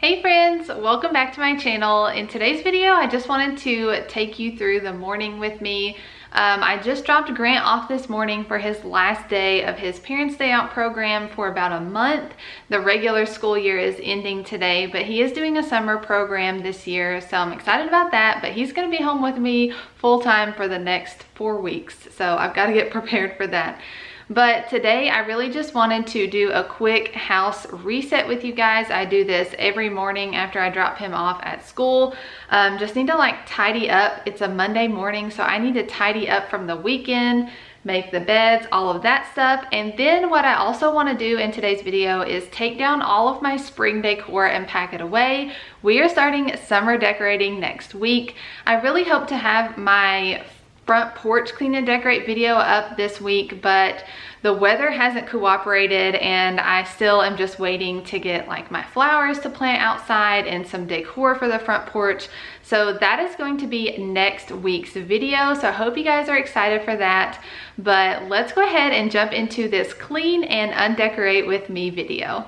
Hey friends, welcome back to my channel. In today's video, I just wanted to take you through the morning with me. I just dropped Grant off this morning for his last day of his Parents' Day Out program for about a month. The regular school year is ending today, but he is doing a summer program this year, so I'm excited about that. But he's going to be home with me full-time for the next 4 weeks, so I've got to get prepared for that. But today I really just wanted to do a quick house reset with you guys. I do this every morning after I drop him off at school. Just need to tidy up. It's a Monday morning, so I need to tidy up from the weekend, make the beds, all of that stuff. And then what I also want to do in today's video is take down all of my spring decor and pack it away. We are starting summer decorating next week. I really hope to have my front porch clean and decorate video up this week, but the weather hasn't cooperated and I still am just waiting to get my flowers to plant outside and some decor for the front porch. So that is going to be next week's video. So I hope you guys are excited for that. But let's go ahead and jump into this clean and undecorate with me video.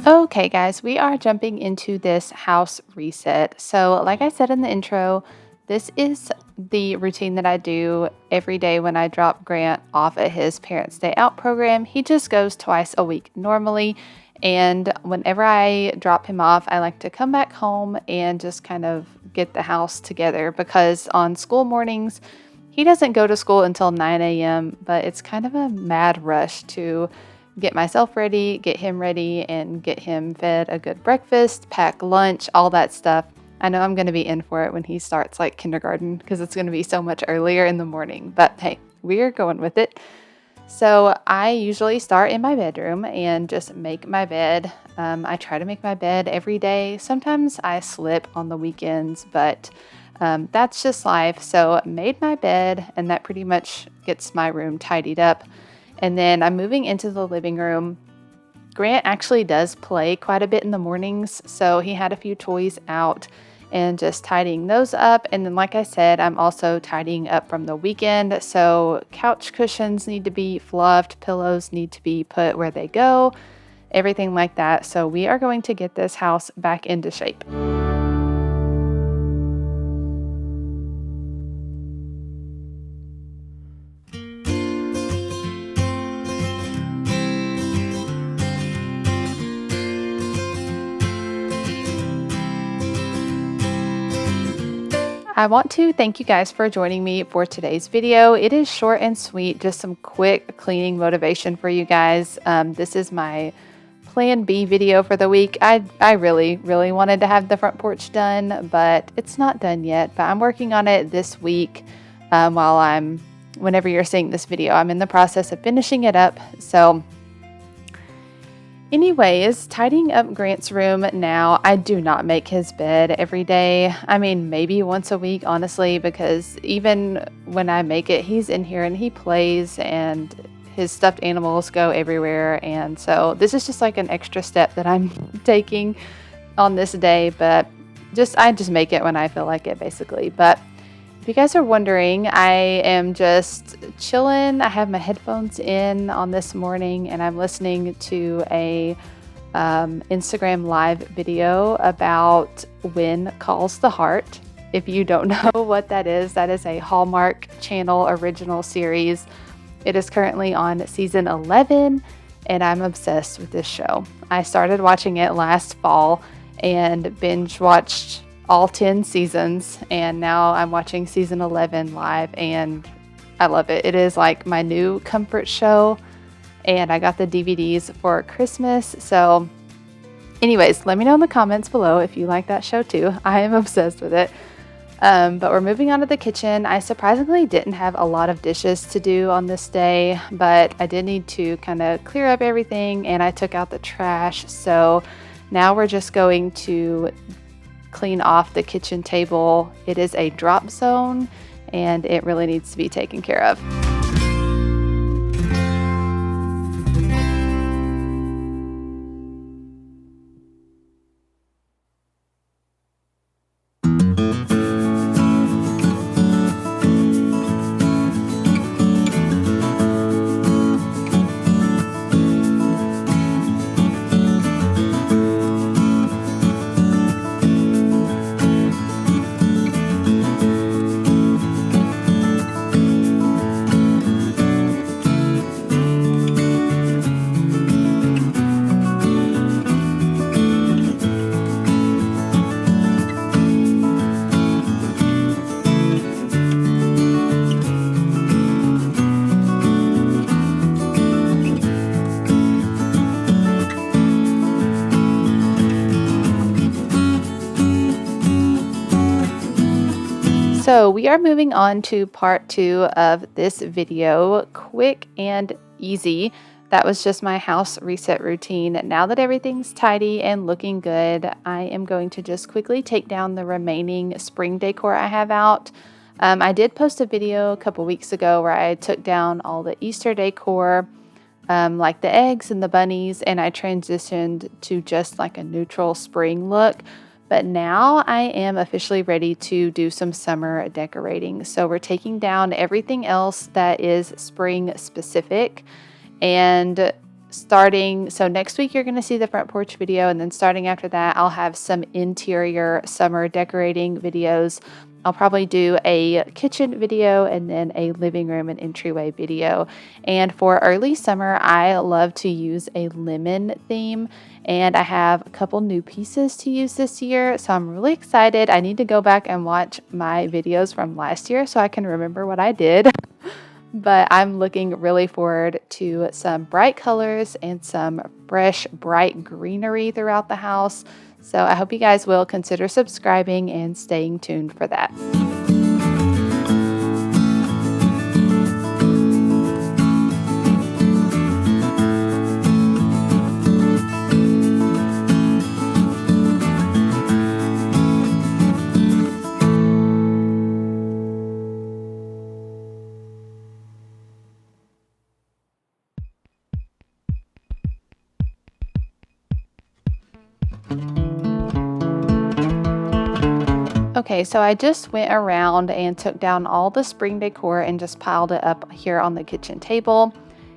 Okay guys, we are jumping into this house reset. So like I said in the intro, this is the routine that I do every day when I drop Grant off at his Parents' Day Out program. He just goes twice a week normally, and whenever I drop him off, I like to come back home and just kind of get the house together, because on school mornings, he doesn't go to school until 9 a.m., but it's kind of a mad rush to get myself ready, get him ready, and get him fed a good breakfast, pack lunch, all that stuff. I know I'm going to be in for it when he starts kindergarten, because it's going to be so much earlier in the morning, but hey, we're going with it. So I usually start in my bedroom and just make my bed. I try to make my bed every day. Sometimes I slip on the weekends, but that's just life. So I made my bed, and that pretty much gets my room tidied up. And then I'm moving into the living room. Grant actually does play quite a bit in the mornings, so he had a few toys out and just tidying those up. And then like I said, I'm also tidying up from the weekend. So couch cushions need to be fluffed, pillows need to be put where they go, everything like that. So we are going to get this house back into shape. I want to thank you guys for joining me for today's video. It is short and sweet, just some quick cleaning motivation for you guys. This is my plan B video for the week. I really wanted to have the front porch done, but it's not done yet. But I'm working on it this week. Whenever you're seeing this video, I'm in the process of finishing it up. So anyways, tidying up Grant's room now. I do not make his bed every day. I mean, maybe once a week, honestly, because even when I make it, he's in here and he plays and his stuffed animals go everywhere. And so this is just an extra step that I'm taking on this day, but I just make it when I feel like it, basically. But if you guys are wondering, I am just chilling. I have my headphones in on this morning, and I'm listening to a Instagram live video about When Calls the Heart. If you don't know what that is a Hallmark Channel original series. It is currently on season 11, and I'm obsessed with this show. I started watching it last fall and binge watched all 10 seasons, and now I'm watching season 11 live, and I love it. It is my new comfort show, and I got the DVDs for Christmas. So anyways, let me know in the comments below if you like that show too. I am obsessed with it. But we're moving on to the kitchen. I surprisingly didn't have a lot of dishes to do on this day, but I did need to kind of clear up everything, and I took out the trash. So now we're just going to clean off the kitchen table. It is a drop zone, and it really needs to be taken care of. So we are moving on to part 2 of this video. Quick and easy. That was just my house reset routine. Now that everything's tidy and looking good, I am going to just quickly take down the remaining spring decor I have out. I did post a video a couple weeks ago where I took down all the Easter decor, like the eggs and the bunnies, and I transitioned to just like a neutral spring look. But now I am officially ready to do some summer decorating. So we're taking down everything else that is spring specific. And so next week you're going to see the front porch video. And then starting after that, I'll have some interior summer decorating videos. I'll probably do a kitchen video and then a living room and entryway video. And for early summer, I love to use a lemon theme. And I have a couple new pieces to use this year, so I'm really excited. I need to go back and watch my videos from last year so I can remember what I did. But I'm looking really forward to some bright colors and some fresh, bright greenery throughout the house. So I hope you guys will consider subscribing and staying tuned for that. Okay, so I just went around and took down all the spring decor and just piled it up here on the kitchen table.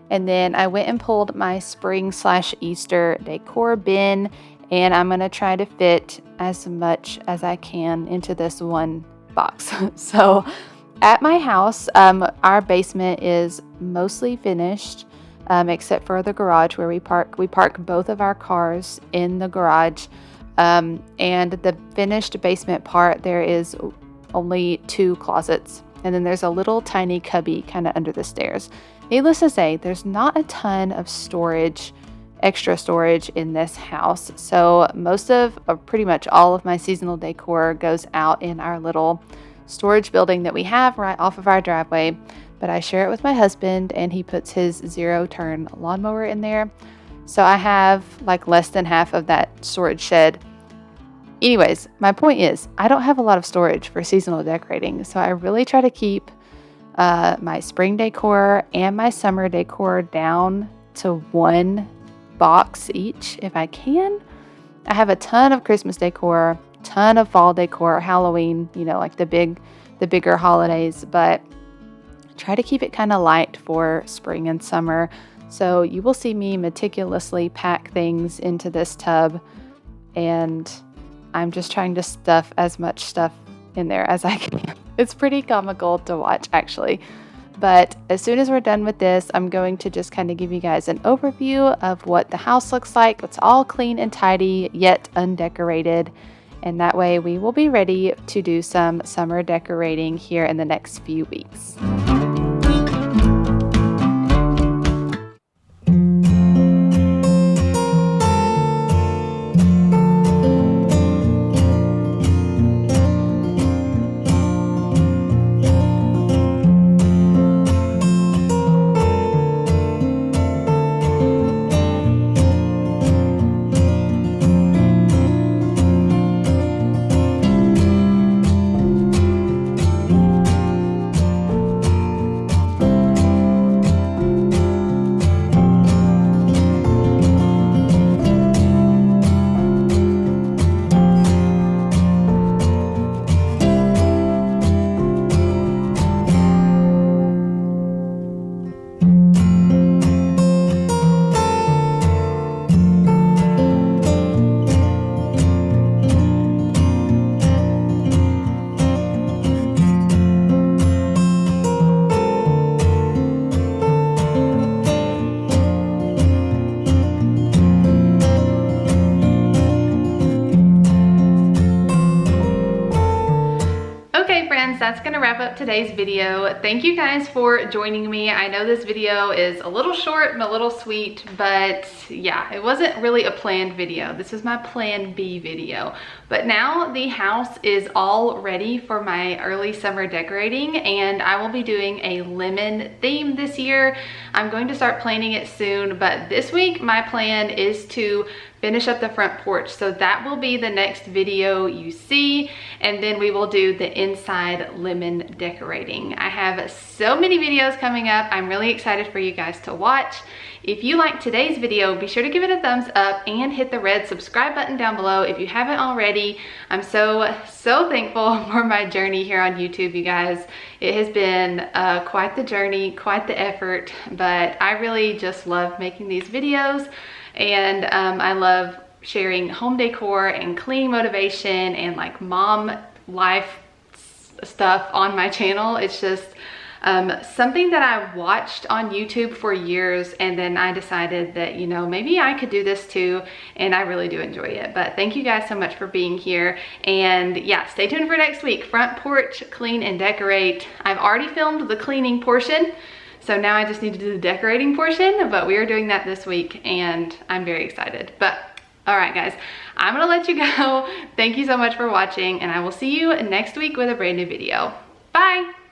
And then I went and pulled my spring/Easter decor bin, and I'm going to try to fit as much as I can into this one box. So at my house, our basement is mostly finished, except for the garage where we park. We park both of our cars in the garage. And the finished basement part, there is only 2 closets, and then there's a little tiny cubby kind of under the stairs. Needless to say, there's not a ton of storage, extra storage in this house. So most of, or pretty much all of my seasonal decor goes out in our little storage building that we have right off of our driveway. But I share it with my husband, and he puts his 0-turn lawnmower in there. So I have like less than half of that storage shed. Anyways, my point is I don't have a lot of storage for seasonal decorating. So I really try to keep my spring decor and my summer decor down to 1 box each if I can. I have a ton of Christmas decor, ton of fall decor, Halloween, like the bigger holidays, but try to keep it kind of light for spring and summer. So you will see me meticulously pack things into this tub, and I'm just trying to stuff as much stuff in there as I can. It's pretty comical to watch, actually. But as soon as we're done with this, I'm going to just kind of give you guys an overview of what the house looks like. It's all clean and tidy, yet undecorated. And that way we will be ready to do some summer decorating here in the next few weeks. friends, that's gonna wrap up today's video. Thank you guys for joining me. I know this video is a little short and a little sweet, but yeah, it wasn't really a planned video. This is my plan B video. But now the house is all ready for my early summer decorating, and I will be doing a lemon theme this year. I'm going to start planning it soon, but this week my plan is to finish up the front porch. So that will be the next video you see, and then we will do the inside lemon decorating. I have so many videos coming up. I'm really excited for you guys to watch. If you liked today's video, be sure to give it a thumbs up and hit the red subscribe button down below if you haven't already. I'm so thankful for my journey here on YouTube, you guys. It has been quite the journey, quite the effort, but I really just love making these videos. And I love sharing home decor and cleaning motivation and like mom life stuff on my channel. It's just something that I watched on YouTube for years, and then I decided that, you know, maybe I could do this too, and I really do enjoy it. But thank you guys so much for being here, and yeah, stay tuned for next week. Front porch clean and decorate. I've already filmed the cleaning portion, so now I just need to do the decorating portion, but we are doing that this week and I'm very excited. But all right guys, I'm gonna let you go. Thank you so much for watching, and I will see you next week with a brand new video. Bye.